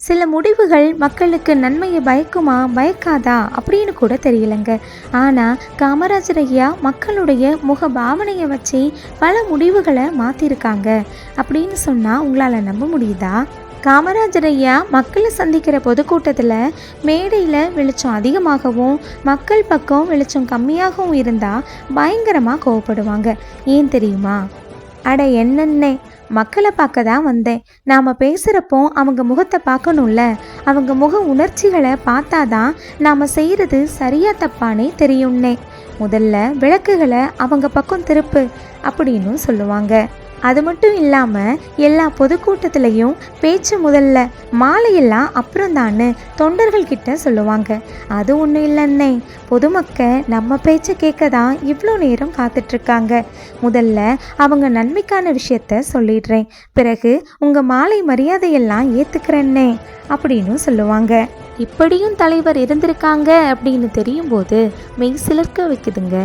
சில முடிவுகள் மக்களுக்கு நன்மையை பயக்குமா பயக்காதா அப்படின்னு கூட தெரியலங்க. ஆனால் காமராஜர் ஐயா மக்களுடைய முக பாவனையை வச்சு பல முடிவுகளை மாற்றிருக்காங்க அப்படின்னு சொன்னால் உங்களால் நம்ப முடியுதா? காமராஜர் ஐயா மக்களை சந்திக்கிற பொதுக்கூட்டத்தில் மேடையில் வெளிச்சம் அதிகமாகவும் மக்கள் பக்கம் வெளிச்சம் கம்மியாகவும் இருந்தால் பயங்கரமாக கோவப்படுவாங்க. ஏன் தெரியுமா? அட என்னன்னே, மக்களை பார்க்க தான் வந்தேன். நாம் பேசுகிறப்போ அவங்க முகத்தை பார்க்கணும்ல. அவங்க முக உணர்ச்சிகளை பார்த்தாதான் நாம் செய்கிறது சரியா தப்பானே தெரியும்னே. முதல்ல விளக்குகளை அவங்க பக்கம் திருப்பு அப்படின்னு சொல்லுவாங்க. அது மட்டும் இல்லாமல் எல்லா பொதுக்கூட்டத்திலையும் பேச்சு முதல்ல, மாலையெல்லாம் அப்புறம்தான்னு தொண்டர்கள்கிட்ட சொல்லுவாங்க. அது ஒன்றும் இல்லைன்னே, பொதுமக்கள் நம்ம பேச்சை கேட்க தான் இவ்வளோ நேரம் காத்துட்ருக்காங்க. முதல்ல அவங்க நன்மைக்கான விஷயத்த சொல்லிடுறேன், பிறகு உங்கள் மாலை மரியாதையெல்லாம் ஏற்றுக்கிறேன்னே அப்படின்னு சொல்லுவாங்க. இப்படியும் தலைவர் இருந்திருக்காங்க அப்படின்னு தெரியும் போது மெய் சிலிர்க்க வைக்குதுங்க.